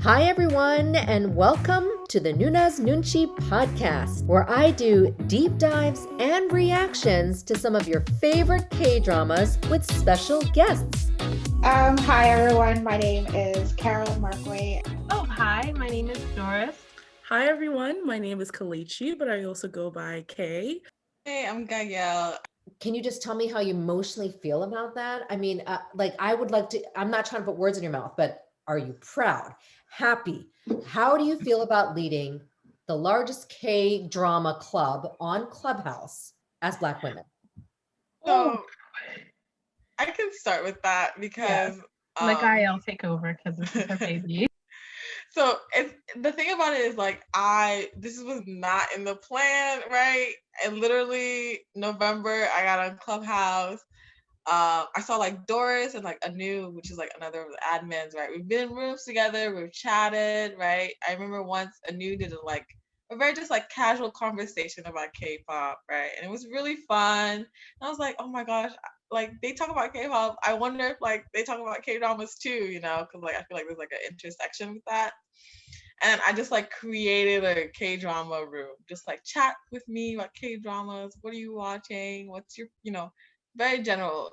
Hi, everyone, and welcome to the Noona's Noonchi podcast, where I do deep dives and reactions to some of your favorite K-dramas with special guests. Hi everyone, my name is Carol Markway. Oh, hi, my name is Doris. Hi everyone, my name is Kalichi, but I also go by Kay. Hey, I'm Gael. Can you just tell me how you emotionally feel about that? I mean, I would like to, I'm not trying to put words in your mouth, but are you proud, happy? How do you feel about leading the largest K-drama club on Clubhouse as Black women? So I can start with that because I'll take over because this is her baby. So the thing about it is like this was not in the plan, right? And literally November I got on Clubhouse. I saw like Doris and like Anu, which is like another of the admins, right? We've been in rooms together, we've chatted, right? I remember once Anu did a very just like casual conversation about K-pop, right? And it was really fun. And I was like, oh my gosh, like they talk about K-pop. I wonder if like they talk about K-dramas too, you know? Because like I feel like there's like an intersection with that. And I just like created a K-drama room, just like chat with me about K-dramas. What are you watching? What's your, very general.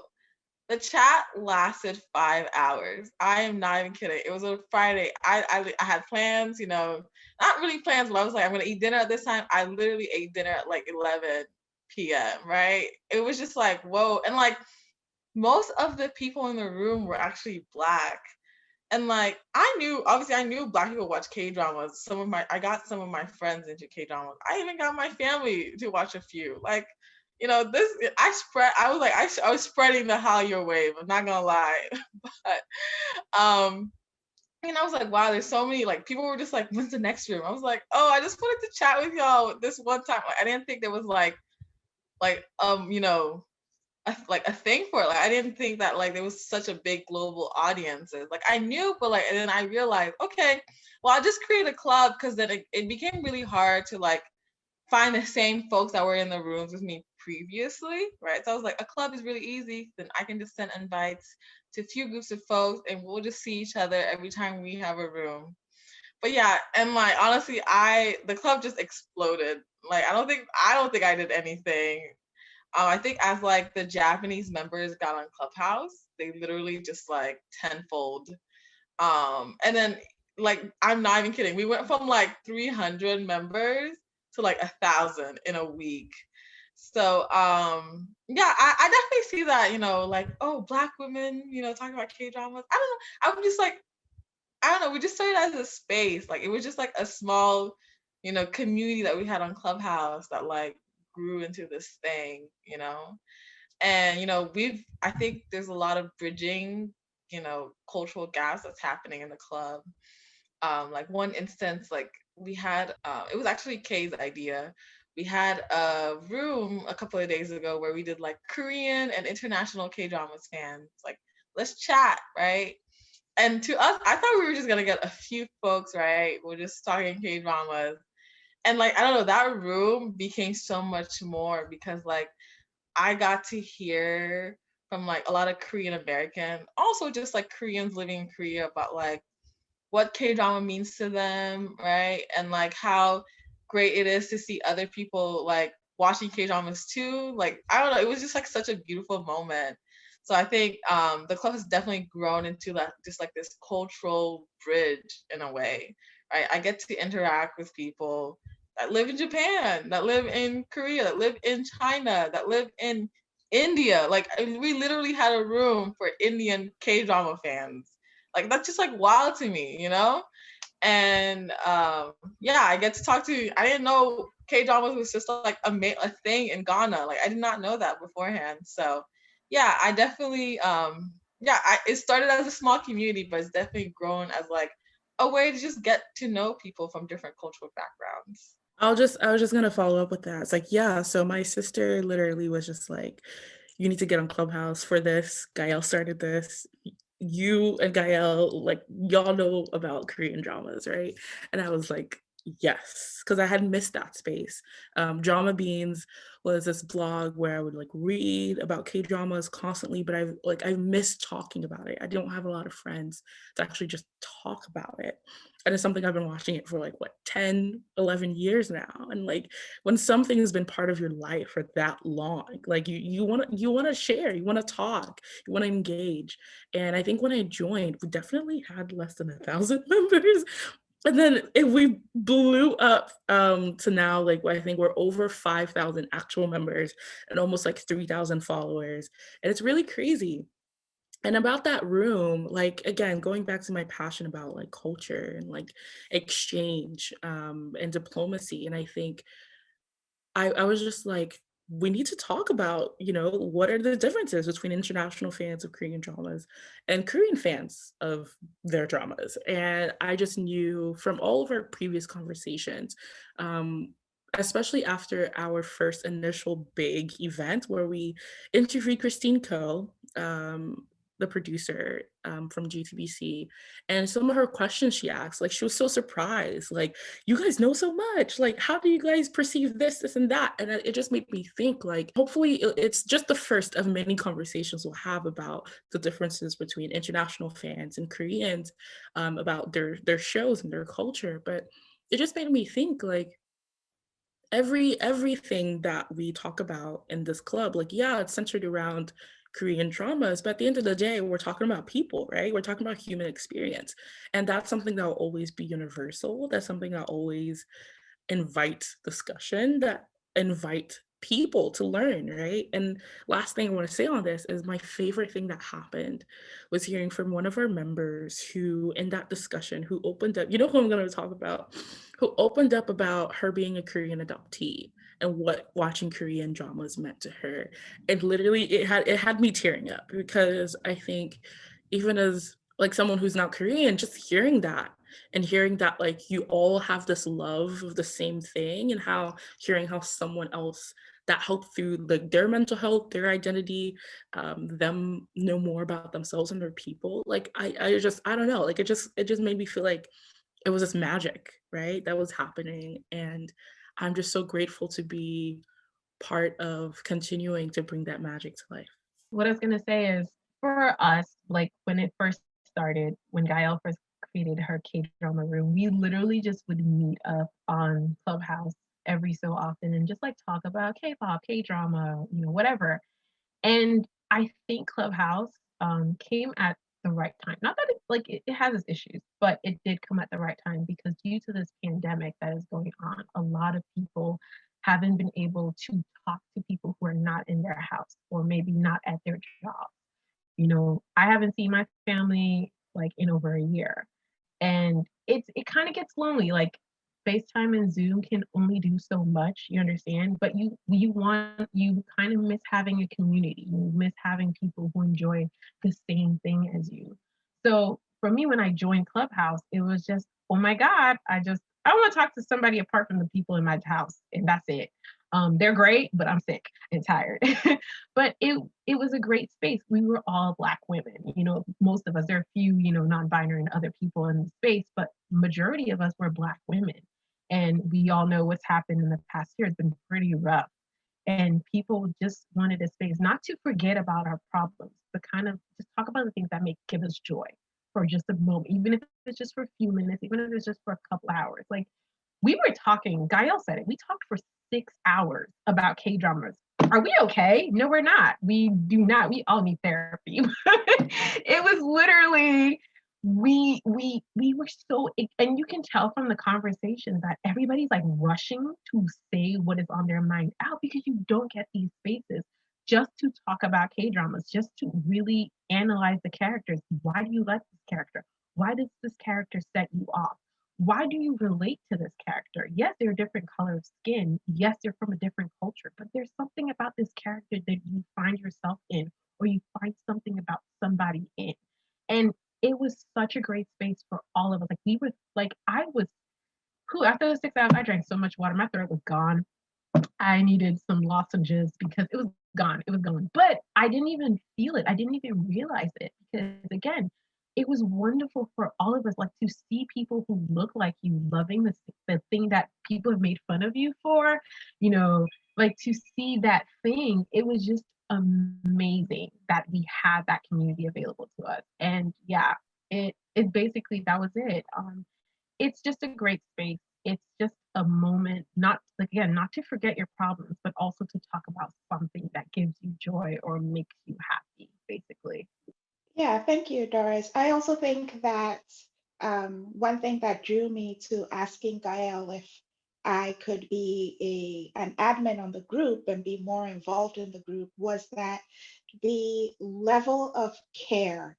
The chat lasted 5 hours. I am not even kidding. It was a Friday. I had plans, not really plans, but I was like, I'm gonna eat dinner at this time. I literally ate dinner at like 11 p.m. Right? It was just like, whoa. And like most of the people in the room were actually Black. And like I knew Black people watch K-dramas. I got some of my friends into K-dramas. I even got my family to watch a few. Like, I was spreading the Hallyu wave. I'm not gonna lie. But and I was like, wow, there's so many, like people were just like, when's the next room? I was like, oh, I just wanted to chat with y'all this one time. Like I didn't think there was like a thing for it. Like I didn't think that like there was such a big global audiences. Like I knew, but like and then I realized, okay, well I'll just create a club because then it became really hard to like find the same folks that were in the rooms with me previously, right? So I was like, a club is really easy. Then I can just send invites to a few groups of folks and we'll just see each other every time we have a room. But yeah, and like honestly, the club just exploded. Like I don't think I did anything. I think as like the Japanese members got on Clubhouse, they literally just like tenfold. And then like I'm not even kidding. We went from like 300 members to like 1,000 in a week. So yeah, I definitely see that, like, oh, Black women, talking about K-dramas. I don't know. I'm just like, I don't know. We just started as a space. Like it was just like a small, community that we had on Clubhouse that like grew into this thing, and I think there's a lot of bridging, cultural gaps that's happening in the club. Like one instance, like we had it was actually Kay's idea. We had a room a couple of days ago where we did like Korean and international K-dramas fans, like, let's chat, right? And to us, I thought we were just gonna get a few folks, right? We're just talking K-dramas. And like, I don't know, that room became so much more because like I got to hear from like a lot of Korean American, also just like Koreans living in Korea about like what K-drama means to them, right? And like how great it is to see other people like watching K-dramas too. Like, I don't know, it was just like such a beautiful moment. So I think the club has definitely grown into that, just like this cultural bridge in a way, right? I get to interact with people that live in Japan, that live in Korea, that live in China, that live in India. Like we literally had a room for Indian K-drama fans. Like that's just like wild to me, And yeah, I get to talk to. I didn't know K-dramas was just like a thing in Ghana. Like I did not know that beforehand. So yeah, I definitely it started as a small community, but it's definitely grown as like a way to just get to know people from different cultural backgrounds. I was just gonna follow up with that. It's like, yeah, so my sister literally was just like, you need to get on Clubhouse for this. Gael started this. You and Gael, like, y'all know about Korean dramas, right? And I was like, yes, because I had missed that space. Drama Beans was this blog where I would like read about K-dramas constantly, but I've missed talking about it. I don't have a lot of friends to actually just talk about it. And it's something I've been watching it for like what, 10, 11 years now. And like when something has been part of your life for that long, like you want to share, you want to talk, you want to engage. And I think when I joined, we definitely had less than 1,000 members. And then if we blew up to now, like I think we're over 5,000 actual members and almost like 3,000 followers. And it's really crazy. And about that room, like again, going back to my passion about like culture and like exchange and diplomacy. And I think I was just like, we need to talk about, what are the differences between international fans of Korean dramas and Korean fans of their dramas. And I just knew from all of our previous conversations, especially after our first initial big event where we interviewed Christine Ko, the producer from GTBC, and some of her questions she asked, like she was so surprised, like, you guys know so much, like how do you guys perceive this and that? And it just made me think, like, hopefully it's just the first of many conversations we'll have about the differences between international fans and Koreans, about their shows and their culture. But it just made me think, like, everything that we talk about in this club, like, yeah, it's centered around Korean dramas, but at the end of the day, we're talking about people, right? We're talking about human experience. And that's something that will always be universal. That's something that always invite discussion, that invite people to learn, right? And last thing I want to say on this is my favorite thing that happened was hearing from one of our members who, in that discussion, who opened up, you know who I'm going to talk about, who opened up about her being a Korean adoptee and what watching Korean dramas meant to her. And literally it had me tearing up, because I think even as like someone who's not Korean, just hearing that and hearing that like you all have this love of the same thing, and how hearing how someone else that helped through like their mental health, their identity, them know more about themselves and their people, like I don't know, like it just made me feel like it was this magic, right, that was happening. And I'm just so grateful to be part of continuing to bring that magic to life. What I was gonna say is, for us, like when it first started, when Gael first created her K-drama room, we literally just would meet up on Clubhouse every so often and just like talk about K-pop, K-drama, whatever. And I think Clubhouse came at the right time. Not that it has its issues, but it did come at the right time, because due to this pandemic that is going on, a lot of people haven't been able to talk to people who are not in their house or maybe not at their job. I haven't seen my family like in over a year, and it kind of gets lonely. Like FaceTime and Zoom can only do so much, you understand? But you kind of miss having a community. You miss having people who enjoy the same thing as you. So for me, when I joined Clubhouse, it was just, oh my God, I want to talk to somebody apart from the people in my house, and that's it. They're great, but I'm sick and tired. But it was a great space. We were all Black women, most of us. There are a few, non-binary and other people in the space, but majority of us were Black women. And we all know what's happened in the past year has been pretty rough. And people just wanted a space not to forget about our problems, but kind of just talk about the things that give us joy for just a moment, even if it's just for a few minutes, even if it's just for a couple hours. Like we were talking, Gael said it, we talked for 6 hours about K-dramas. Are we okay? No, we're not. We do not. We all need therapy. It was literally, we were so, and you can tell from the conversation that everybody's like rushing to say what is on their mind out, because you don't get these spaces just to talk about K-dramas, just to really analyze the characters. Why do you like this character? Why does this character set you off? Why do you relate to this character? Yes, they're a different color of skin. Yes, they're from a different culture, but there's something about this character that you find yourself in, or you find something about somebody in. And it was such a great space for all of us. Like we were, like I was, after the 6 hours, I drank so much water, my throat was gone. I needed some lozenges because it was gone. It was gone. But I didn't even feel it. I didn't even realize it, because again, it was wonderful for all of us, like to see people who look like you loving the thing that people have made fun of you for, you know, like to see that thing. It was just amazing that we had that community available to us. And yeah, it basically that was it. It's just a great space. It's just a moment, not like, again, not to forget your problems, but also to talk about something that gives you joy or makes you happy, basically. Yeah, thank you, Doris. I also think that one thing that drew me to asking Gael if I could be an admin on the group and be more involved in the group was that the level of care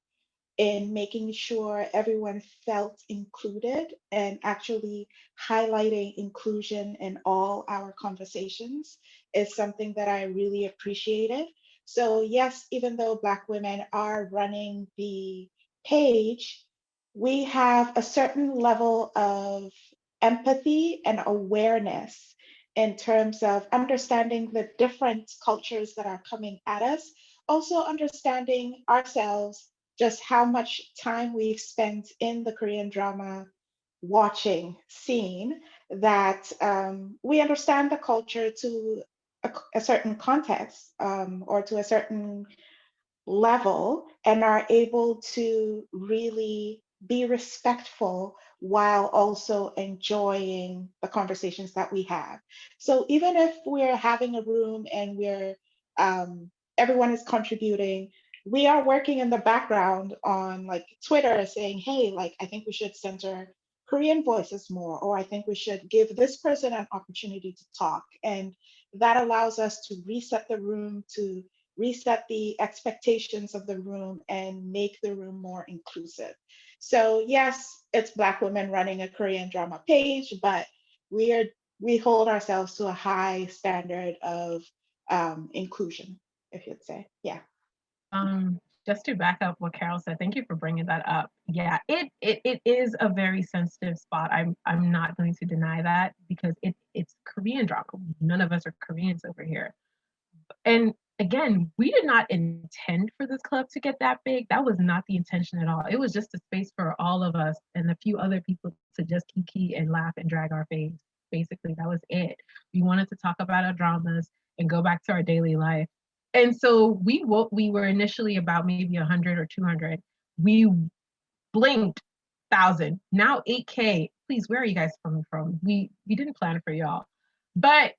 in making sure everyone felt included and actually highlighting inclusion in all our conversations is something that I really appreciated. So, yes, even though Black women are running the page, we have a certain level of empathy and awareness in terms of understanding the different cultures that are coming at us, also understanding ourselves, just how much time we've spent in the Korean drama watching scene, that we understand the culture to a certain context, or to a certain level, and are able to really be respectful while also enjoying the conversations that we have. So even if we're having a room and everyone is contributing, we are working in the background on like Twitter saying, hey, like I think we should center Korean voices more, or I think we should give this person an opportunity to talk. And that allows us to reset the room, to reset the expectations of the room, and make the room more inclusive. So yes, it's Black women running a Korean drama page, but we are we hold ourselves to a high standard of inclusion, if you'd say. Yeah. Um, just to back up what Carol said, thank you for bringing that up. Yeah, it is a very sensitive spot. I'm not going to deny that because it's Korean drama. None of us are Koreans over here. And again, we did not intend for this club to get that big. That was not the intention at all. It was just a space for all of us and a few other people to just kiki and laugh and drag our face. Basically, that was it. We wanted to talk about our dramas and go back to our daily life. And so we were initially about maybe 100 or 200. We blinked 1,000. Now 8K. Please, where are you guys coming from? We didn't plan for y'all, but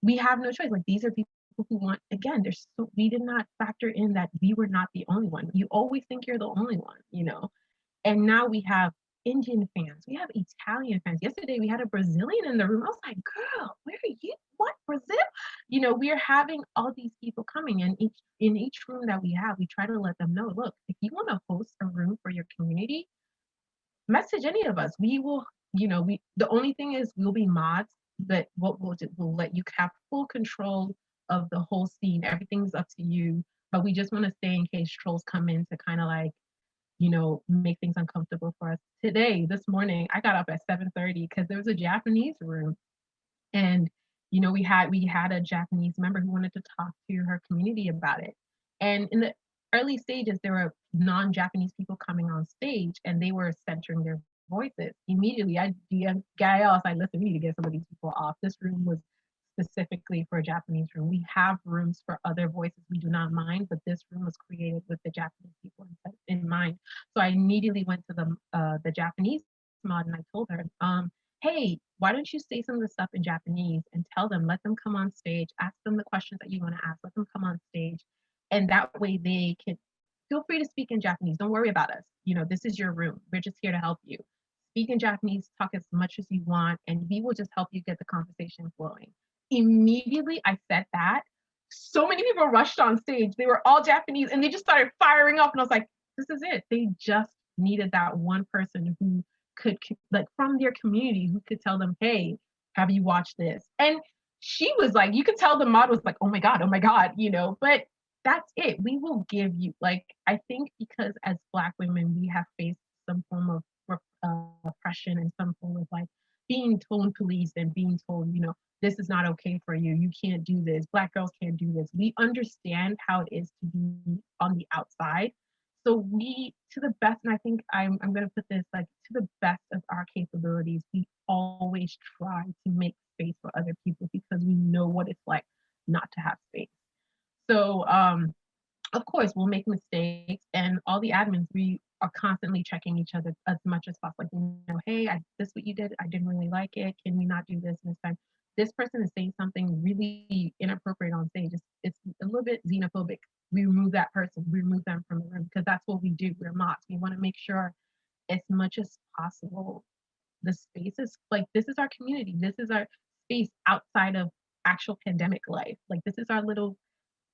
we have no choice. Like these are people who want, again, there's so we did not factor in that we were not the only one. You always think you're the only one, you know. And now we have Indian fans, we have Italian fans. Yesterday we had a Brazilian in the room. I was like, girl, where are you? What, Brazil? You know, we are having all these people coming, and each room that we have, we try to let them know, look, if you want to host a room for your community, message any of us. We will, you know, we the only thing is we'll be mods, but what we'll do, we'll let you have full control of the whole scene. Everything's up to you. But we just want to stay in case trolls come in to kind of like, you know, make things uncomfortable for us. Today, this morning, I got up at 7:30 because there was a Japanese room. And you know, we had a Japanese member who wanted to talk to her community about it. And in the early stages, there were non-Japanese people coming on stage, and they were centering their voices. Immediately, I DM Gael, I listen, we need to get some of these people off. This room was specifically for a Japanese room. We have rooms for other voices we do not mind, but this room was created with the Japanese people in mind. So I immediately went to the Japanese mod and I told her, hey, why don't you say some of the stuff in Japanese and tell them, let them come on stage, ask them the questions that you want to ask, let them come on stage. And that way they can feel free to speak in Japanese. Don't worry about us. You know, this is your room. We're just here to help you. Speak in Japanese, talk as much as you want, and we will just help you get the conversation flowing. Immediately I said that, so many people rushed on stage. They were all Japanese and they just started firing up. And I was like, this is it. They just needed that one person who could, like, from their community, who could tell them, hey, have you watched this? And she was like, you could tell the mod was like, oh my God, you know, but that's it. We will give you, like, I think because as Black women, we have faced some form of oppression and some form of like being told police and being told, you know, this is not okay for you. You can't do this. Black girls can't do this. We understand how it is to be on the outside. So we, to the best, and I think I'm gonna put this like to the best of our capabilities, we always try to make space for other people because we know what it's like not to have space. So of course we'll make mistakes, and all the admins, we are constantly checking each other as much as possible. Like, hey, this what you did, I didn't really like it, can we not do this this time? This person is saying something really inappropriate on stage, it's a little bit xenophobic, we remove that person, we remove them from the room, because that's what we do, we're mods. We want to make sure as much as possible the space is like, this is our community, this is our space outside of actual pandemic life, like this is our little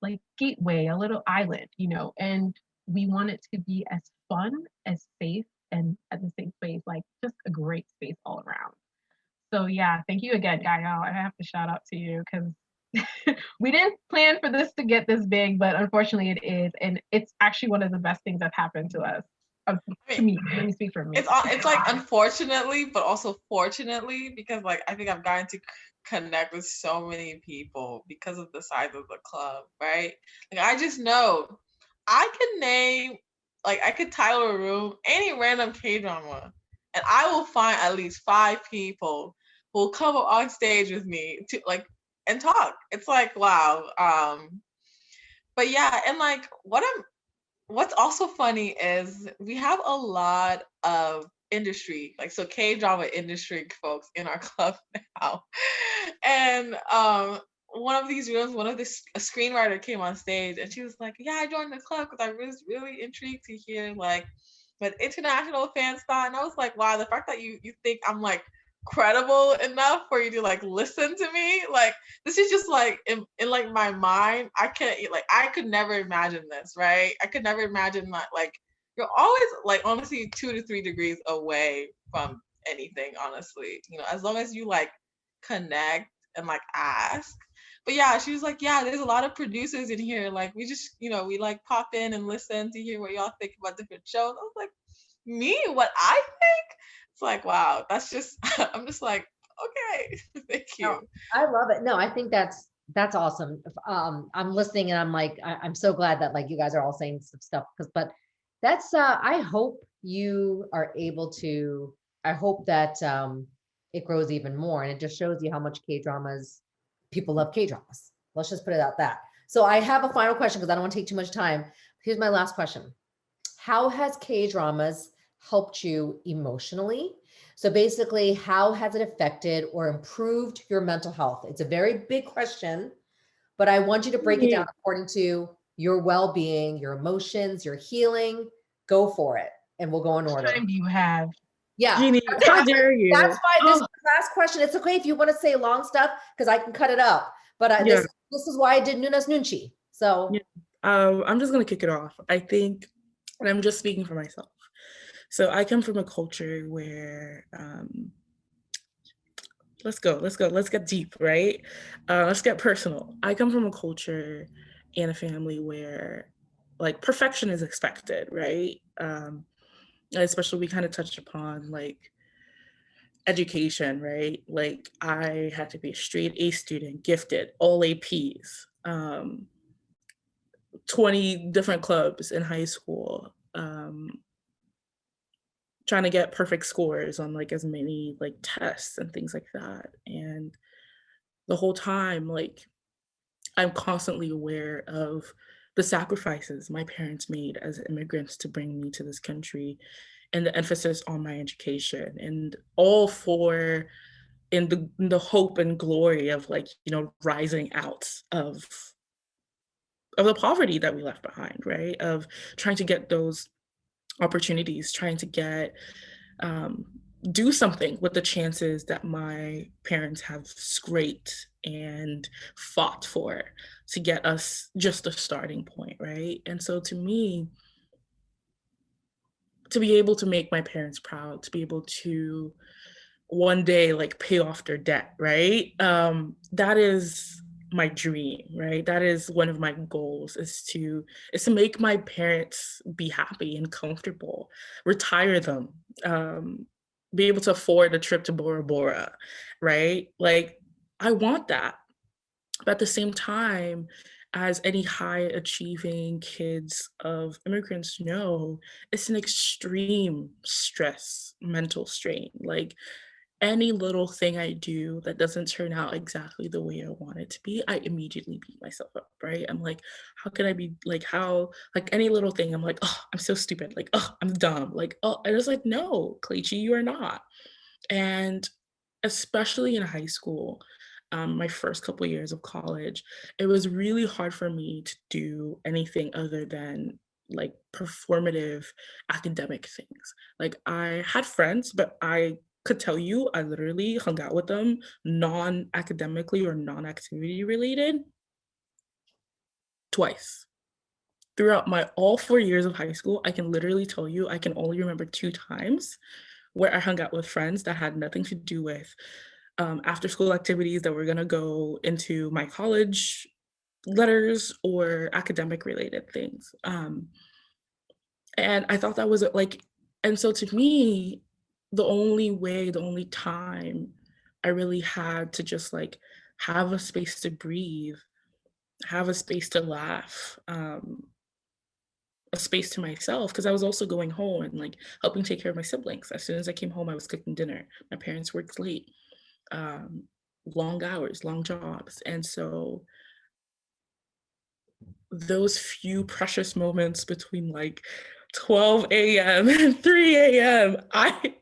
like gateway, a little island, and we want it to be as fun, as safe, and at the same space, like just a great space all around. So yeah, thank you again, Gael. I have to shout out to you because we didn't plan for this to get this big, but unfortunately it is, and it's actually one of the best things that happened to us. To me, let me speak for me. It's like unfortunately, but also fortunately, because like I think I've gotten to connect with so many people because of the size of the club, right? Like I just know I could name, like I could title a room any random K-drama, and I will find at least 5 people who will come up on stage with me to like and talk. It's like wow. But yeah, and like what's also funny is we have a lot of industry, like so K-drama industry folks in our club now. And one of these rooms, a screenwriter came on stage and she was like, yeah, I joined the club because I was really intrigued to hear like what international fans thought. And I was like, wow, the fact that you think I'm like credible enough for you to like listen to me, like this is just like in like my mind, I can't, like I could never imagine this, right? I could never imagine that, like you're always like honestly 2 to 3 degrees away from anything, honestly, as long as you like connect and like ask. But yeah, she was like, yeah, there's a lot of producers in here, like we just we like pop in and listen to hear what y'all think about different shows. I was like, me, what I think? It's like, wow, that's just, I'm just like, okay, thank you. No, I love it. No, I think that's awesome. I'm listening and I'm like, I'm so glad that like you guys are all saying some stuff but that's, I hope you are able to, I hope that it grows even more, and it just shows you how much K-dramas, people love K-dramas. Let's just put it out that. So I have a final question because I don't want to take too much time. Here's my last question. How has K-dramas helped you emotionally? So basically, how has it affected or improved your mental health? It's a very big question, but I want you to break it down according to your well-being, your emotions, your healing. Go for it, and we'll go in order. What time do you have? Yeah, Jeannie, how dare you? that's why this is the last question. It's okay if you want to say long stuff because I can cut it up. But this is why I did Noona's Noonchi. So I'm just gonna kick it off. I think, and I'm just speaking for myself. So I come from a culture where let's get deep, right? Let's get personal. I come from a culture and a family where like perfection is expected, right? Especially we kind of touched upon like education, right? Like I had to be a straight A student, gifted, all APs, 20 different clubs in high school, trying to get perfect scores on like as many like tests and things like that. And the whole time, like I'm constantly aware of the sacrifices my parents made as immigrants to bring me to this country, and the emphasis on my education, and all for in the hope and glory of like rising out of the poverty that we left behind, right? Of trying to get those opportunities, trying to get do something with the chances that my parents have scraped and fought for to get us just a starting point, right? And so to me, to be able to make my parents proud, to be able to one day like pay off their debt, right? That is my dream, right? That is one of my goals, is to make my parents be happy and comfortable, retire them, be able to afford a trip to Bora Bora, right? Like I want that. But at the same time, as any high achieving kids of immigrants know, it's an extreme stress, mental strain. Like any little thing I do that doesn't turn out exactly the way I want it to be, I immediately beat myself up, right? I'm like, how can I be like, how, like any little thing, I'm like, oh, I'm so stupid. Like, oh, I'm dumb. Like, oh, I was like, no, Kleichi, you are not. And especially in high school, my first couple years of college, it was really hard for me to do anything other than like performative academic things. Like I had friends, but I could tell you I literally hung out with them non-academically or non-activity related twice. Throughout my all 4 years of high school, I can literally tell you I can only remember 2 times where I hung out with friends that had nothing to do with after school activities that were going to go into my college letters or academic related things. And I thought that was like, and so to me, the only way, the only time I really had to just like have a space to breathe, have a space to laugh, a space to myself, because I was also going home and like helping take care of my siblings. As soon as I came home, I was cooking dinner. My parents worked late, um, long hours, long jobs. And so those few precious moments between like 12 a.m. and 3 a.m., I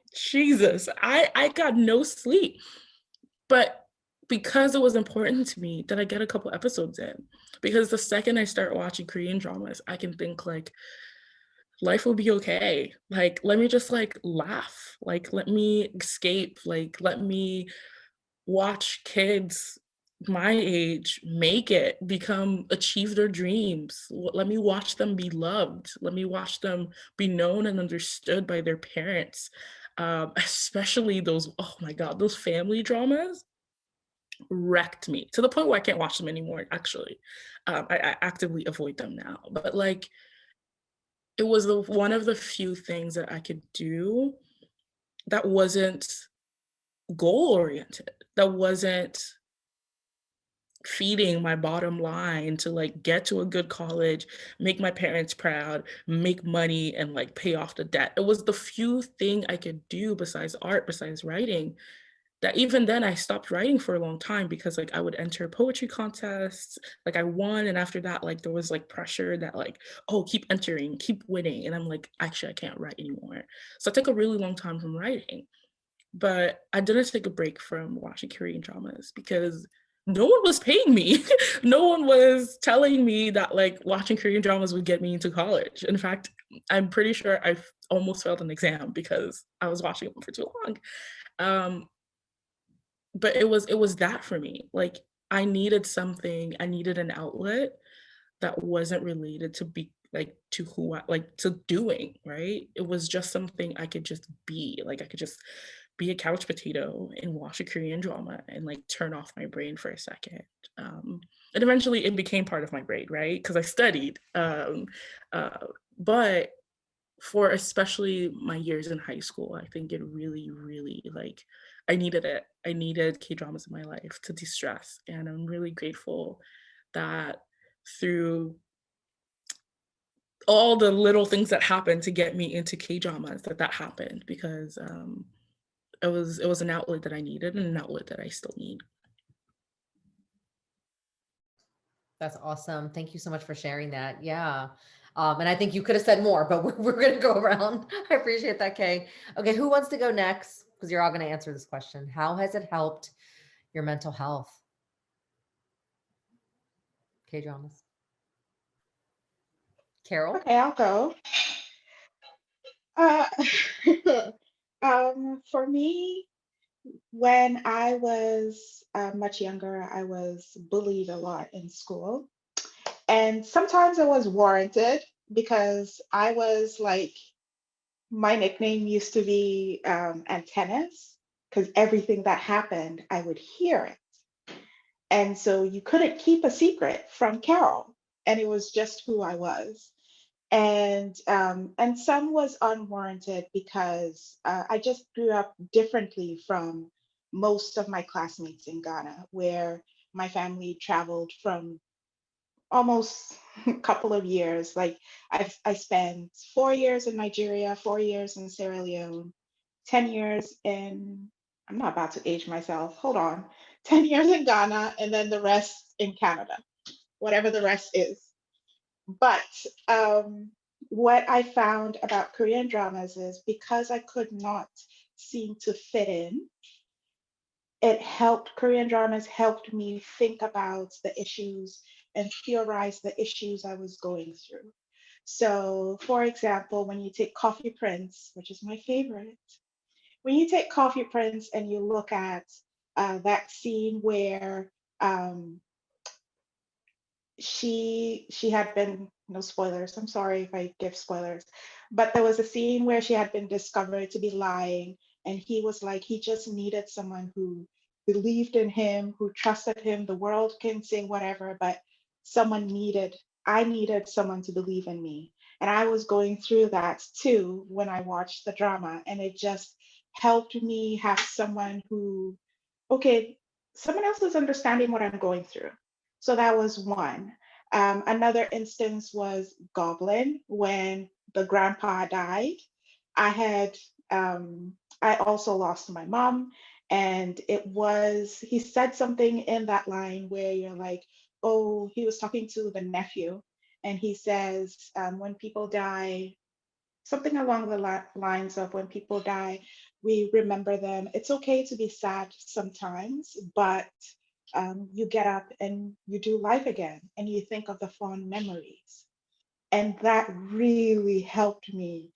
got no sleep. But because it was important to me that I get a couple episodes in, because the second I start watching Korean dramas, I can think like, life will be okay. Like, let me just like laugh. Like, let me escape. Like, let me watch kids my age make it, achieve their dreams. Let me watch them be loved. Let me watch them be known and understood by their parents. Especially those, oh my God, those family dramas wrecked me to the point where I can't watch them anymore, actually. I actively avoid them now. But like, it was one of the few things that I could do that wasn't goal oriented, that wasn't feeding my bottom line to like get to a good college, make my parents proud, make money, and like pay off the debt. It was the few thing I could do besides art, besides writing, that even then I stopped writing for a long time because like I would enter poetry contests, like I won, and after that like there was like pressure that like, oh, keep entering, keep winning, and I'm like, actually I can't write anymore. So I took a really long time from writing. But I didn't take a break from watching Korean dramas because no one was paying me. No one was telling me that like watching Korean dramas would get me into college. In fact, I'm pretty sure I almost failed an exam because I was watching them for too long. Um, but it was that for me. Like I needed something, I needed an outlet that wasn't related to be like to who I like to doing, right? It was just something I could just be. Like I could just be a couch potato and watch a Korean drama and like turn off my brain for a second. And eventually it became part of my brain, right? Because I studied. Uh, but for especially my years in high school, I think it really, really like I needed it. I needed K dramas in my life to de-stress. And I'm really grateful that through all the little things that happened to get me into K dramas, that happened because it was an outlet that I needed and an outlet that I still need. That's awesome. Thank you so much for sharing that. Yeah. And I think you could have said more, but we're going to go around. I appreciate that, Kay. Okay, who wants to go next? Because you're all going to answer this question. How has it helped your mental health? K-dramas. Carol? Okay, I'll go. Uh, for me, when I was much younger, I was bullied a lot in school. And sometimes it was warranted because I was like, my nickname used to be Antennas, because everything that happened, I would hear it. And so you couldn't keep a secret from Carol. And it was just who I was. And some was unwarranted because I just grew up differently from most of my classmates in Ghana, where my family traveled from almost a couple of years. Like I spent 4 years in Nigeria, 4 years in Sierra Leone, 10 years in, I'm not about to age myself, hold on, 10 years in Ghana, and then the rest in Canada, whatever the rest is. But what I found about Korean dramas is because I could not seem to fit in, Korean dramas helped me think about the issues and theorize the issues I was going through. So, for example, when you take Coffee Prince, which is my favorite, when you take Coffee Prince and you look at that scene where um, she had been, no spoilers, I'm sorry if I give spoilers, but there was a scene where she had been discovered to be lying, and he was like, he just needed someone who believed in him, who trusted him. The world can say whatever, but someone needed I needed someone to believe in me. And I was going through that too when I watched the drama, and it just helped me have someone who, okay, someone else is understanding what I'm going through. So that was one. Another instance was Goblin when the grandpa died. I had, I also lost my mom, and he said something in that line where you're like, oh, he was talking to the nephew, and he says, when people die, something along the lines of when people die, we remember them. It's okay to be sad sometimes, but you get up and you do life again and you think of the fond memories. And that really helped me.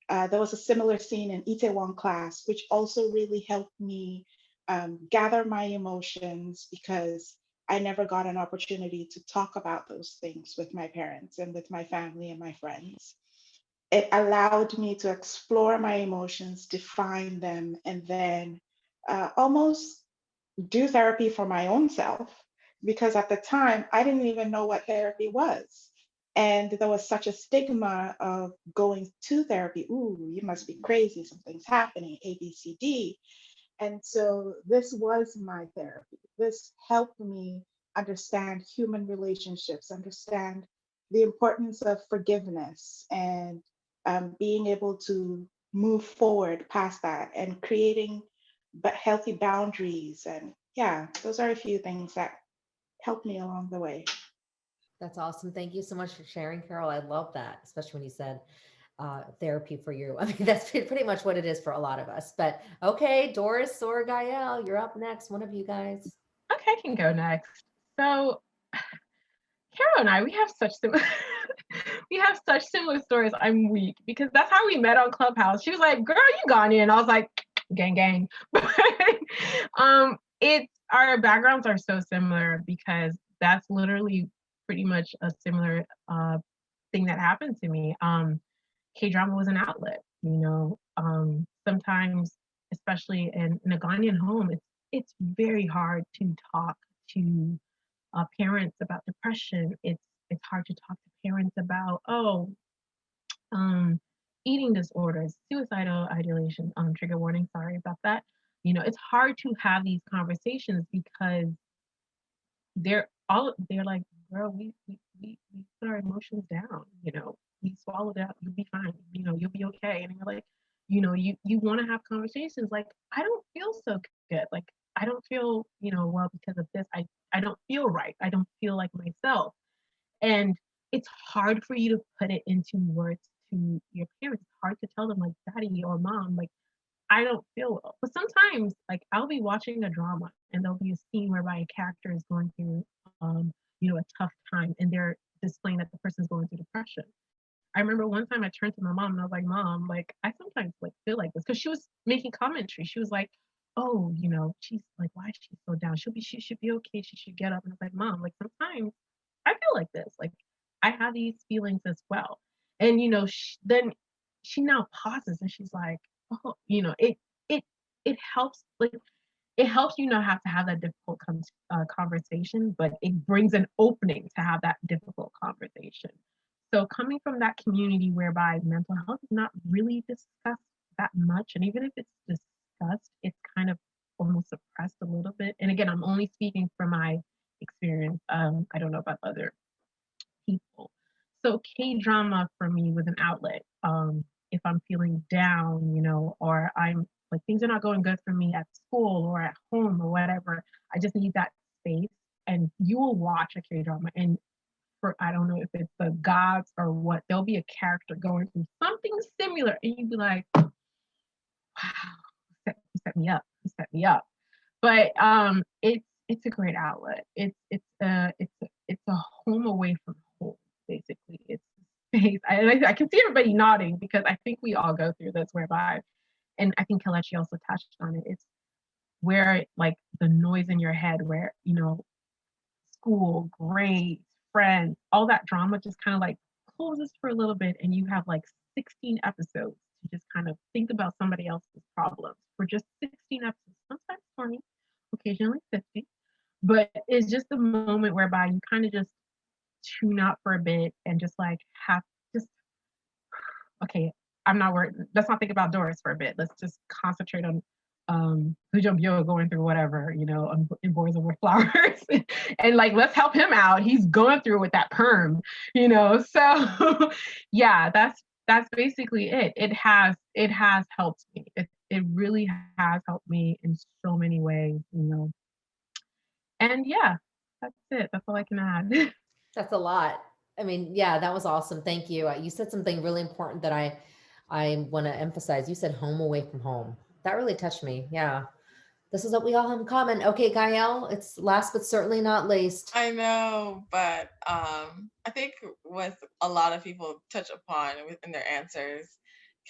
There was a similar scene in Itaewon Class, which also really helped me gather my emotions because I never got an opportunity to talk about those things with my parents and with my family and my friends. It allowed me to explore my emotions, define them, and then almost do therapy for my own self. Because at the time, I didn't even know what therapy was. And there was such a stigma of going to therapy. Ooh, you must be crazy. Something's happening, A, B, C, D. And so this was my therapy. This helped me understand human relationships, understand the importance of forgiveness, and being able to move forward past that and creating but healthy boundaries. And yeah, those are a few things that helped me along the way. That's awesome. Thank you so much for sharing, Carol. I love that, especially when you said therapy for you. I mean, that's pretty much what it is for a lot of us. But okay, Doris or Gael, you're up next. One of you guys. Okay, I can go next. So Carol and I, we have such similar we have such similar stories. I'm weak because that's how we met on Clubhouse. She was like, "Girl, you Ghanaian." I was like, "Gang, gang." But it's our backgrounds are so similar because that's literally pretty much a similar thing that happened to me. K-drama was an outlet, you know. Sometimes, especially in a Ghanaian home, it's very hard to talk to parents about depression. It's hard to talk to parents about um, eating disorders, suicidal ideation. Trigger warning. Sorry about that. You know, it's hard to have these conversations because they're like, girl, we put our emotions down. You know, we swallowed it. You'll be fine. You know, you'll be okay. And you're like, you know, you want to have conversations. Like, I don't feel so good. Like, I don't feel, you know, well because of this. I don't feel right. I don't feel like myself. And it's hard for you to put it into words to your parents. It's hard to tell them, like, daddy or mom, like, I don't feel well. But sometimes, like, I'll be watching a drama and there'll be a scene whereby a character is going through, you know, a tough time, and they're displaying that the person's going through depression. I remember one time I turned to my mom and I was like, "Mom, like, I sometimes like feel like this," because she was making commentary. She was like, "Oh, you know, she's like, why is she so down? She should be okay. She should get up." And I was like, "Mom, like, sometimes I feel like this. Like, I have these feelings as well." And you know, then she now pauses and she's like, "Oh, you know, it it helps like it helps you not have to have that difficult conversation, but it brings an opening to have that difficult conversation." So coming from that community whereby mental health is not really discussed that much, and even if it's discussed, it's kind of almost suppressed a little bit. And again, I'm only speaking from my experience. I don't know about other K-drama for me was an outlet. If I'm feeling down, or I'm like things are not going good for me at school or at home or whatever, I just need that space. And you will watch a K-drama, and for I don't know if it's the gods or what, there'll be a character going through something similar, and you'd be like, wow, he set me up. He set me up. But it's a great outlet. It's a home away from home, basically. It's space. I can see everybody nodding because I think we all go through this whereby, and I think Kelechi also touched on it. It's where like the noise in your head, where school, grades, friends, all that drama just kind of like closes for a little bit, and you have like 16 episodes to just kind of think about somebody else's problems for just 16 episodes, sometimes 20, occasionally 50. But it's just a moment whereby you kind of just tune out for a bit and just like have just okay, I'm not worried. Let's not think about Doris for a bit. Let's just concentrate on Hujambyo going through whatever, in Boys Over Flowers. And like let's help him out. He's going through with that perm, So yeah, that's basically it. It has helped me. It really has helped me in so many ways, And yeah, that's it. That's all I can add. That's a lot. I mean, yeah, that was awesome. Thank you. You said something really important that I want to emphasize. You said home away from home. That really touched me. Yeah. This is what we all have in common. Okay, Gael, it's last but certainly not least. I know, but I think what a lot of people touch upon in their answers,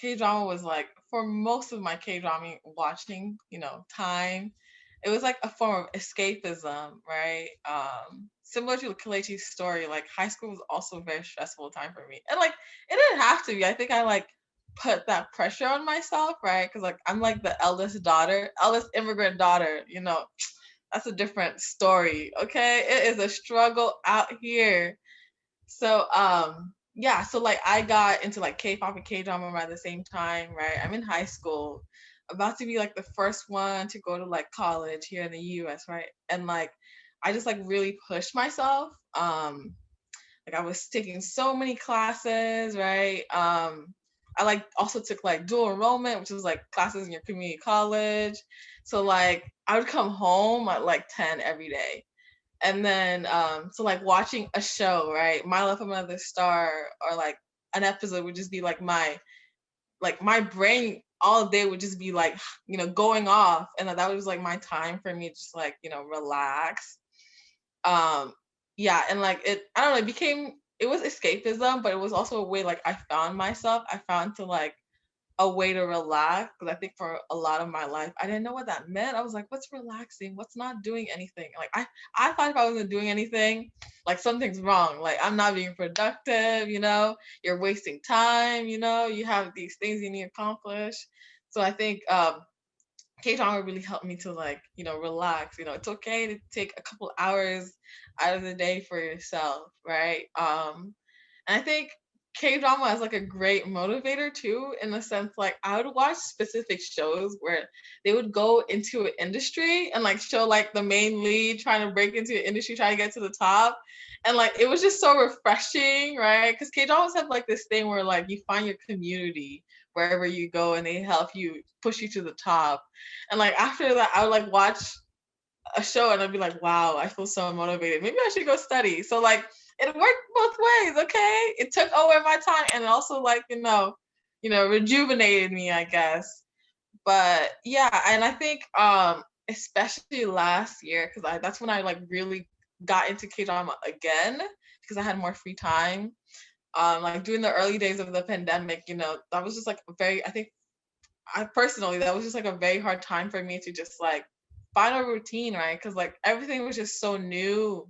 K-drama was like, for most of my K-drama watching, time, it was like a form of escapism, right? Similar to Kelechi's story, like high school was also a very stressful time for me. And like, it didn't have to be. I think I like put that pressure on myself, right? Because like, I'm like the eldest immigrant daughter, that's a different story. Okay. It is a struggle out here. So, yeah, so like I got into like K-pop and K-drama around the same time, right? I'm in high school, about to be like the first one to go to like college here in the US, right? And like I just like really pushed myself. Like I was taking so many classes, right? I like also took like dual enrollment, which is like classes in your community college. So like I would come home at like 10 every day. And then so like watching a show, right? My Life of Another Star, or like an episode would just be like my brain all day would just be like, going off. And that was like my time for me to just like, relax. Yeah, and like I don't know, it was escapism, but it was also a way like I found myself. I found to like a way to relax, because I think for a lot of my life I didn't know what that meant. I was like, what's relaxing? What's not doing anything? Like I thought if I wasn't doing anything, like something's wrong. Like I'm not being productive, you're wasting time, you have these things you need to accomplish. So I think K-drama really helped me to like, relax. It's okay to take a couple hours out of the day for yourself, right? And I think K-drama is like a great motivator too, in the sense like I would watch specific shows where they would go into an industry and like show like the main lead trying to break into an industry, trying to get to the top. And like it was just so refreshing, right? Because K-dramas have like this thing where like you find your community wherever you go, and they help you push you to the top. And like after that, I would like watch a show and I'd be like, wow, I feel so motivated. Maybe I should go study. So like it worked both ways, okay? It took away my time and also like, rejuvenated me, I guess. But yeah, and I think especially last year, because that's when I like really got into K-drama again, because I had more free time. Like during the early days of the pandemic, that was just like that was just like a very hard time for me to just like find a routine, right? Because like everything was just so new,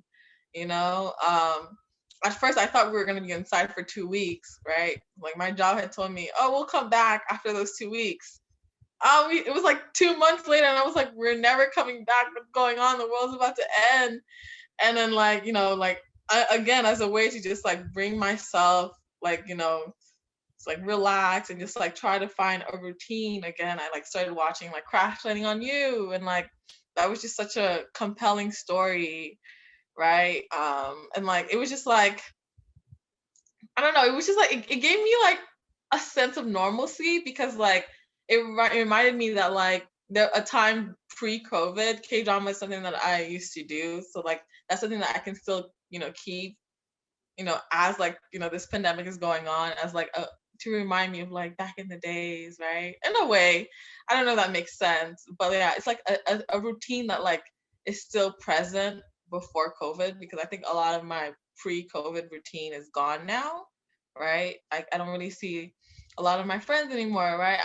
At first I thought we were going to be inside for 2 weeks, right? Like my job had told me, oh, we'll come back after those 2 weeks. It was like 2 months later, and I was like, we're never coming back. What's going on? The world's about to end. And then like, again, as a way to just like bring myself, like, like relax and just like try to find a routine again, I like started watching like Crash Landing on You, and like that was just such a compelling story, right? And like it was just like I don't know, it was just like it gave me like a sense of normalcy, because like it reminded me that like a time pre-COVID, K-drama is something that I used to do. So like that's something that I can still, keep, as like, this pandemic is going on, as like to remind me of like back in the days, right? In a way, I don't know if that makes sense, but yeah, it's like a routine that like is still present before COVID, because I think a lot of my pre-COVID routine is gone now, right? I don't really see a lot of my friends anymore, right?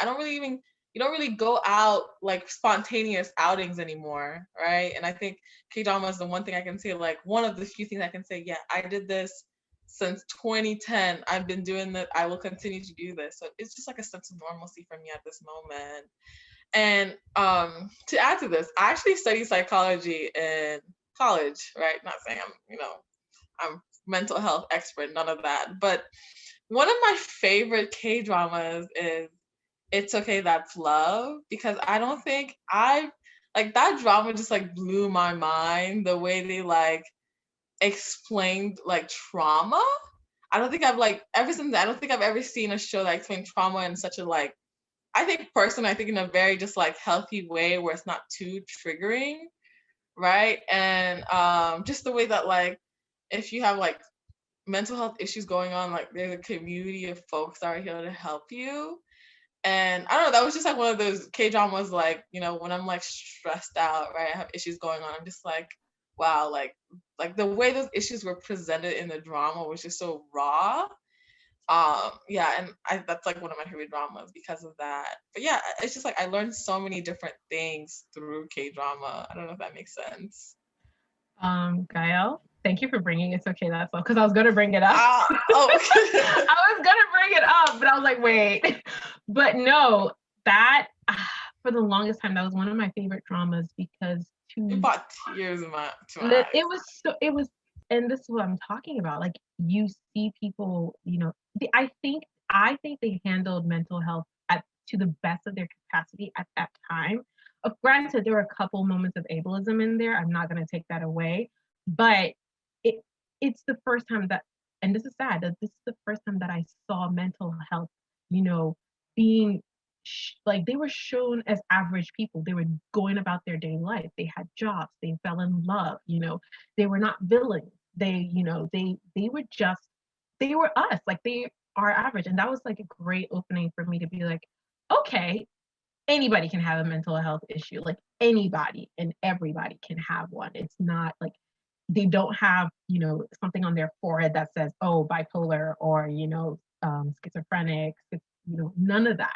You don't really go out like spontaneous outings anymore, right? And I think K-drama is the one thing I can say, like one of the few things I can say, yeah, I did this since 2010. I've been doing that. I will continue to do this. So it's just like a sense of normalcy for me at this moment. And to add to this, I actually studied psychology in college, right? Not saying I'm mental health expert, none of that. But one of my favorite K-dramas is It's Okay, That's Love, because I don't think like that drama just like blew my mind, the way they like explained like trauma. I don't think I've like ever since I don't think I've ever seen a show that explained trauma in such a like, I think personally, I think in a very just like healthy way where it's not too triggering, right? And just the way that like if you have like mental health issues going on, like there's a community of folks that are here to help you. And I don't know, that was just like one of those K dramas, like, when I'm like stressed out, right? I have issues going on. I'm just like, wow, like the way those issues were presented in the drama was just so raw. Yeah, and that's like one of my favorite dramas because of that. But yeah, it's just like I learned so many different things through K drama. I don't know if that makes sense. Gael, thank you for bringing It's Okay, That's All, because I was going to bring it up. Oh, okay. I was going to bring it up, but I was like, wait. But no, that, for the longest time, that was one of my favorite dramas, because It brought tears to my eyes. it was, and this is what I'm talking about. Like, you see people, I think they handled mental health to the best of their capacity at that time. Granted, there were a couple moments of ableism in there. I'm not going to take that away, but it's the first time that, and this is sad, that this is the first time that I saw mental health, being like they were shown as average people. They were going about their daily life. They had jobs. They fell in love. They were not villains. They were just, they were us. Like, they are average, and that was like a great opening for me to be like, okay, anybody can have a mental health issue. Like, anybody and everybody can have one. It's not like they don't have something on their forehead that says, oh, bipolar, or schizophrenic. None of that.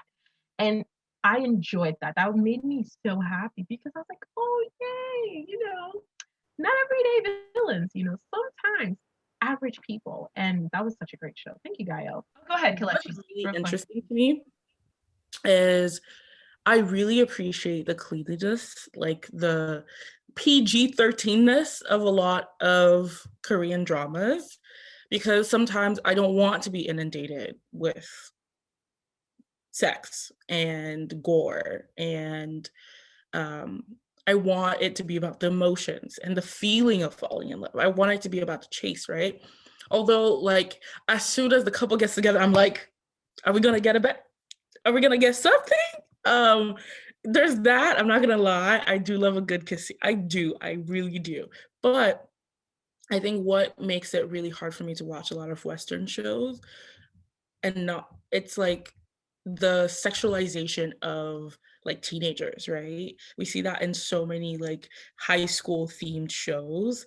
And I enjoyed that. That made me so happy, because I was like, oh, yay, not everyday villains, sometimes average people. And that was such a great show. Thank you, Gael. Go ahead, Kelechi. What's really interesting to me is I really appreciate the cleanliness, like the PG-13ness of a lot of Korean dramas, because sometimes I don't want to be inundated with sex and gore, and I want it to be about the emotions and the feeling of falling in love. I want it to be about the chase, right? Although, like, as soon as the couple gets together, I'm like, are we gonna get a bed? Are we gonna get something? There's that. I'm not gonna lie. I do love a good kiss. I really do. But I think what makes it really hard for me to watch a lot of Western shows, and it's like the sexualization of like teenagers, right? We see that in so many like high school themed shows,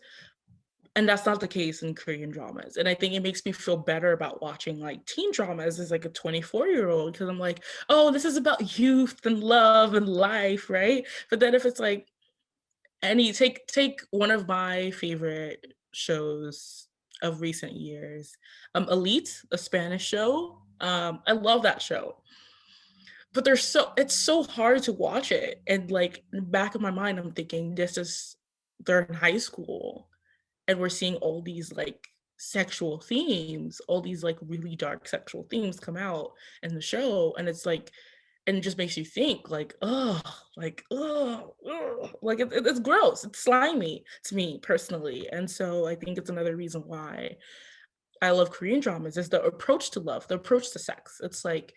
and that's not the case in Korean dramas. And I think it makes me feel better about watching like teen dramas as like a 24-year-old, because I'm like, oh, this is about youth and love and life, right? But then if it's like take one of my favorite shows of recent years, Elite, a Spanish show. I love that show. But it's so hard to watch it. And like in the back of my mind, I'm thinking they're in high school, and we're seeing all these like sexual themes, all these like really dark sexual themes come out in the show. And it's like, and it just makes you think like, oh, like, oh, like it's gross. It's slimy to me personally. And so I think it's another reason why I love Korean dramas is the approach to love, the approach to sex. It's like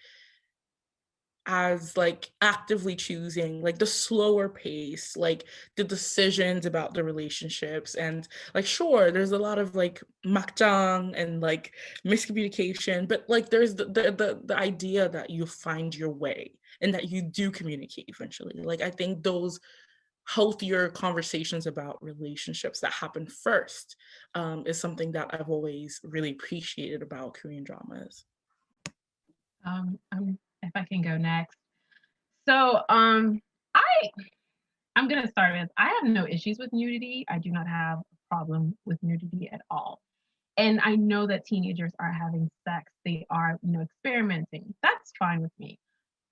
as like actively choosing like the slower pace, like the decisions about the relationships, and like sure there's a lot of like makjang and like miscommunication, but like there's the idea that you find your way and that you do communicate eventually. Like I think those healthier conversations about relationships that happen first is something that I've always really appreciated about Korean dramas. If I can go next. So I'm gonna start with, I have no issues with nudity. I do not have a problem with nudity at all. And I know that teenagers are having sex. They are, experimenting. That's fine with me.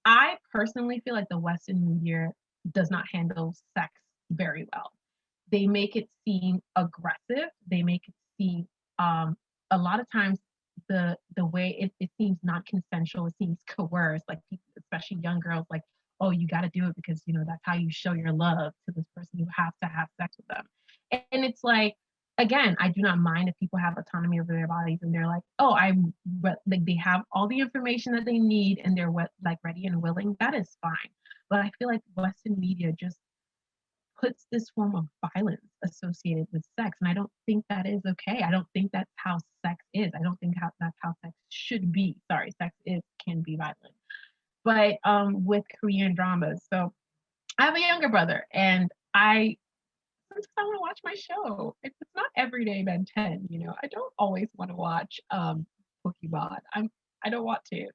I personally feel like the Western media does not handle sex very well. They make it seem aggressive. They make it seem a lot of times the way it seems not consensual, it seems coerced, like people, especially young girls, like, oh, you got to do it because that's how you show your love to this person. You have to have sex with them. And it's like, again, I do not mind if people have autonomy over their bodies and they're like, oh, like they have all the information that they need and they're like ready and willing. That is fine. But I feel like Western media just puts this form of violence associated with sex, and I don't think that is okay. I don't think that's how sex is. I don't think that's how sex should be. Sorry, sex can be violent. But with Korean dramas, so I have a younger brother, and sometimes I want to watch my show. It's not every day Ben 10, I don't always want to watch Pokemon. I don't want to.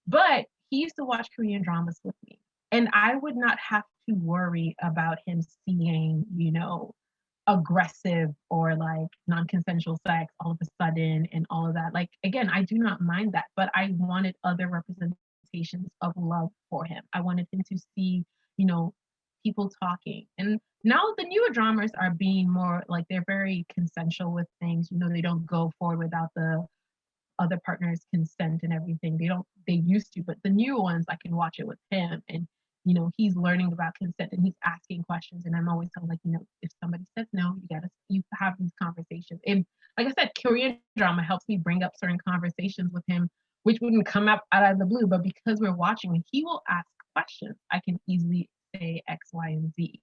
But he used to watch Korean dramas with me. And I would not have to worry about him seeing, aggressive or like non-consensual sex all of a sudden and all of that. Like, again, I do not mind that, but I wanted other representations of love for him. I wanted him to see, people talking. And now the newer dramas are being more like, they're very consensual with things. They don't go forward without the other partner's consent and everything. They used to, but the newer ones, I can watch it with him, and he's learning about consent and he's asking questions. And I'm always telling, like, if somebody says no, you have these conversations. And like I said, Korean drama helps me bring up certain conversations with him, which wouldn't come up out of the blue, but because we're watching and he will ask questions, I can easily say X, Y, and Z.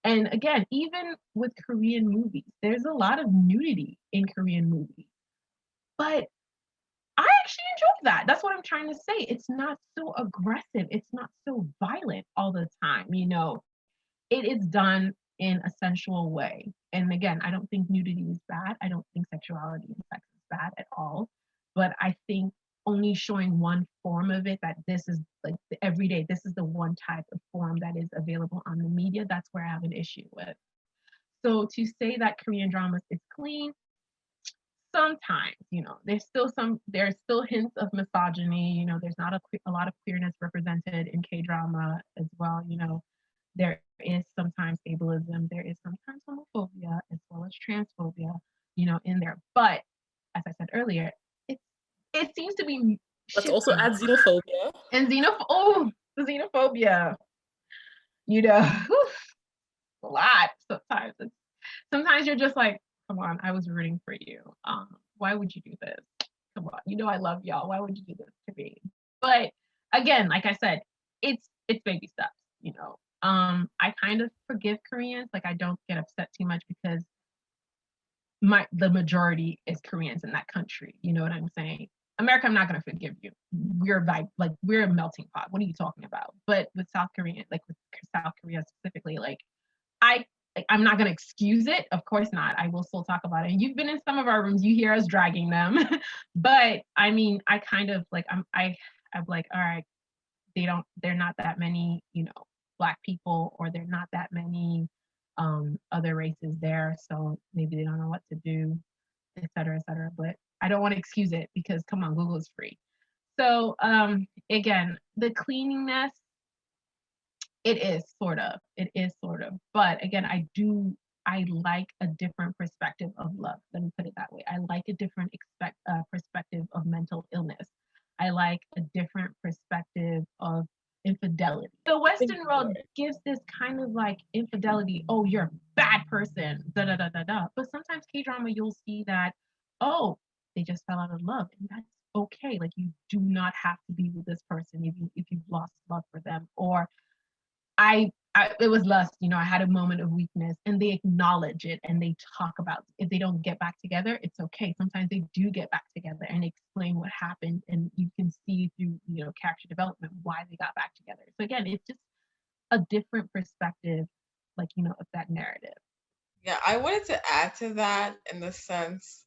And again, even with Korean movies, there's a lot of nudity in Korean movies, but I actually enjoy that. That's what I'm trying to say. It's not so aggressive. It's not so violent all the time. It is done in a sensual way. And again, I don't think nudity is bad. I don't think sexuality and sex is bad at all. But I think only showing one form of it, that this is like the everyday, this is the one type of form that is available on the media, that's where I have an issue with. So to say that Korean dramas is clean, sometimes, there's still hints of misogyny. There's not a lot of queerness represented in K-drama as well. There is sometimes ableism, there is sometimes homophobia as well as transphobia, in there. But as I said earlier, it seems to be Let's also add xenophobia. And the xenophobia, a lot sometimes. Sometimes you're just like, come on, I was rooting for you. Why would you do this? Come on, I love y'all. Why would you do this to me? But again, like I said, it's baby steps. I kind of forgive Koreans. Like, I don't get upset too much because the majority is Koreans in that country. You know what I'm saying? America, I'm not gonna forgive you. We're a melting pot. What are you talking about? But with South Korea, like with South Korea specifically, like I'm not gonna excuse it. Of course not. I will still talk about it. And you've been in some of our rooms. You hear us dragging them, but I mean, I kind of like I'm like, all right, they're not that many, Black people, or they're not that many other races there, so maybe they don't know what to do, et cetera, et cetera. But I don't want to excuse it because, come on, Google is free. So again, the cleanliness, it is sort of, but again, I like a different perspective of love. Let me put it that way. I like a different perspective of mental illness. I like a different perspective of infidelity. The Western world gives this kind of like infidelity. Oh, you're a bad person. Da da da da da. But sometimes K-drama, you'll see that, oh, they just fell out of love, and that's okay. Like, you do not have to be with this person if you've lost love for them. Or it was lust, I had a moment of weakness, and they acknowledge it and they talk about, if they don't get back together, it's okay. Sometimes they do get back together and explain what happened, and you can see through, character development why they got back together. So again, it's just a different perspective, of that narrative. Yeah, I wanted to add to that in the sense,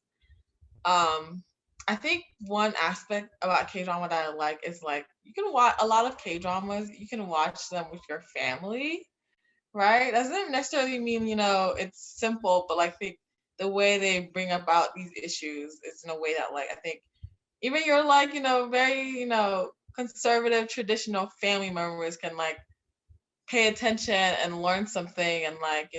I think one aspect about K-drama that I like is like you can watch a lot of K-dramas, you can watch them with your family, right? Doesn't necessarily mean, it's simple, but like the way they bring about these issues is in a way that like I think even your like, very, conservative traditional family members can like pay attention and learn something and like,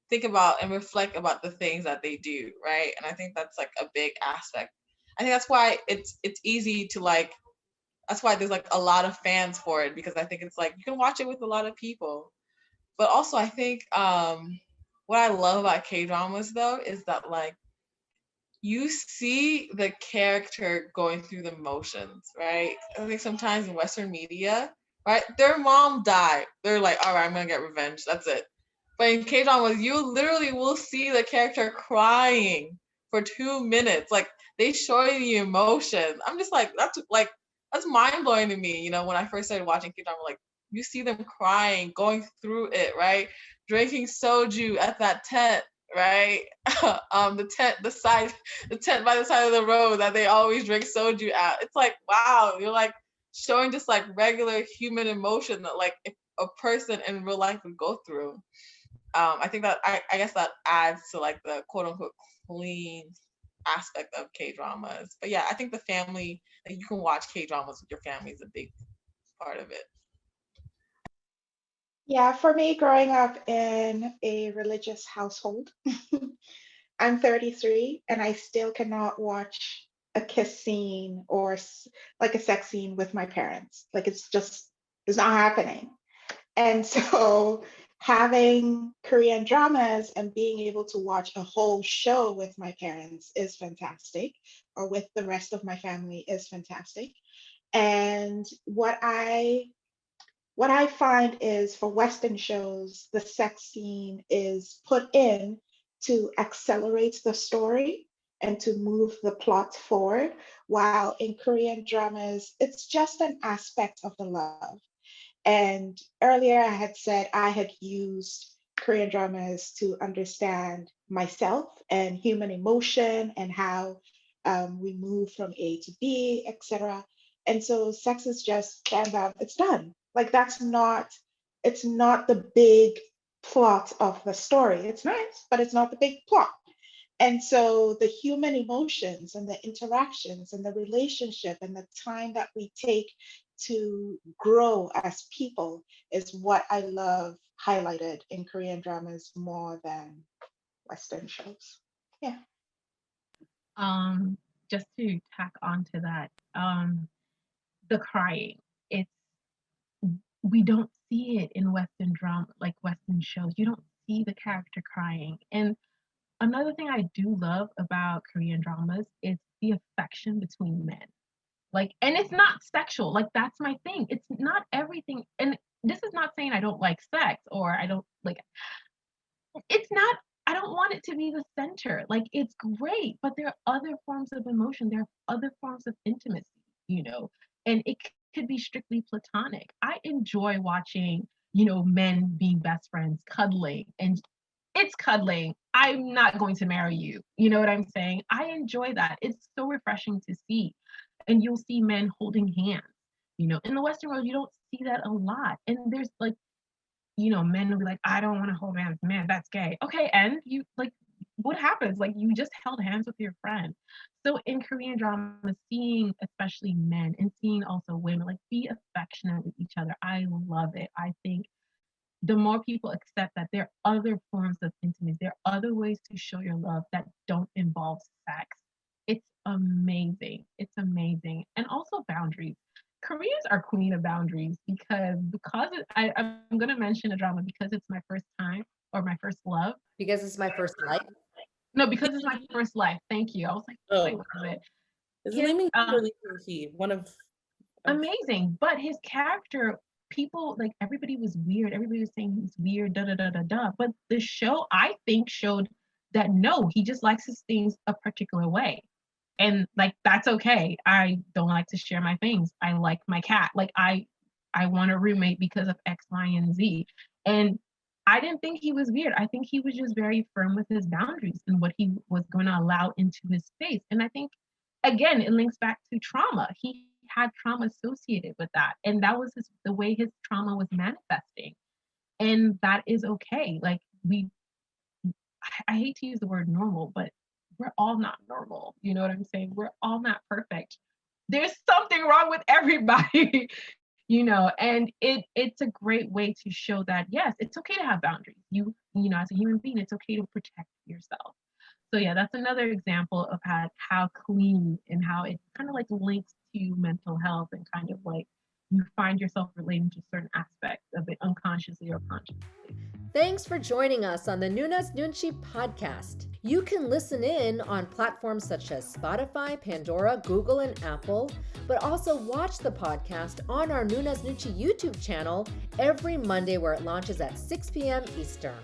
think about and reflect about the things that they do, right? And I think that's like a big aspect. I think that's why it's easy to like, that's why there's like a lot of fans for it, because I think it's like you can watch it with a lot of people. But also I think what I love about K-dramas though is that like you see the character going through the motions, right? I think sometimes in Western media, right, their mom died. They're like, all right, I'm gonna get revenge. That's it. But in K-dramas, you literally will see the character crying for 2 minutes. Like they show you the emotion. I'm just like, that's mind blowing to me. When I first started watching K-drama, like you see them crying, going through it, right? Drinking soju at that tent, right? The tent by the side of the road that they always drink soju at. It's like, wow, you're like showing just like regular human emotion that like if a person in real life would go through. I think that I guess that adds to like the quote unquote clean aspect of K-dramas. But yeah, I think the family, like you can watch K-dramas with your family is a big part of it. Yeah, for me, growing up in a religious household, I'm 33 and I still cannot watch a kiss scene or like a sex scene with my parents. Like it's not happening. And so having Korean dramas and being able to watch a whole show with my parents is fantastic, or with the rest of my family is fantastic. And what I find is for Western shows, the sex scene is put in to accelerate the story and to move the plot forward, while in Korean dramas, it's just an aspect of the love. And earlier I had said I had used Korean dramas to understand myself and human emotion and how we move from A to B, etc. And so sex is just bam bam, it's done. Like it's not the big plot of the story. It's nice, but it's not the big plot. And so the human emotions and the interactions and the relationship and the time that we take to grow as people is what I love highlighted in Korean dramas more than Western shows. Yeah. Just to tack on to that, the crying, it's we don't see it in Western drama, like Western shows. You don't see the character crying. And another thing I do love about Korean dramas is the affection between men. Like, and it's not sexual. Like, that's my thing. It's not everything. And this is not saying I don't like sex or I don't like, it's not, I don't want it to be the center. Like, it's great, but there are other forms of emotion. There are other forms of intimacy, and it could be strictly platonic. I enjoy watching, men being best friends, cuddling, and it's cuddling. I'm not going to marry you. You know what I'm saying? I enjoy that. It's so refreshing to see. And you'll see men holding hands. In the Western world, you don't see that a lot. And there's like, men will be like, I don't want to hold hands. Man, that's gay. Okay, and you like, what happens? Like, you just held hands with your friend. So in Korean drama, seeing especially men and seeing also women like be affectionate with each other, I love it. I think the more people accept that there are other forms of intimacy, there are other ways to show your love that don't involve sex. It's amazing. It's amazing. And also boundaries. Koreans are queen of boundaries I'm going to mention a drama because it's my first time or my first love. Because it's my first life. No, because it's my first life. Thank you. I was like, Oh, wait, what is it? his His, name is He, one of amazing, but his character, people like everybody was weird. Everybody was saying he's weird, da da da da da. But the show, I think, showed that no, he just likes his things a particular way, and like that's okay. I don't like to share my things. I like my cat. Like I want a roommate because of X, Y, and Z. And I didn't think he was weird. I think he was just very firm with his boundaries and what he was going to allow into his space. And I think, again, it links back to trauma. He had trauma associated with that. And that was the way his trauma was manifesting. And that is okay. Like, I hate to use the word normal, but we're all not normal. You know what I'm saying? We're all not perfect. There's something wrong with everybody. And it's a great way to show that yes, it's okay to have boundaries. You know, as a human being, it's okay to protect yourself. So yeah, that's another example of how clean and how it kind of like links to mental health and kind of like you find yourself relating to certain aspects of it unconsciously or consciously. Thanks for joining us on the Noona's Noonchi podcast. You can listen in on platforms such as Spotify, Pandora, Google, and Apple, but also watch the podcast on our Noona's Noonchi YouTube channel every Monday, where it launches at 6 p.m. Eastern.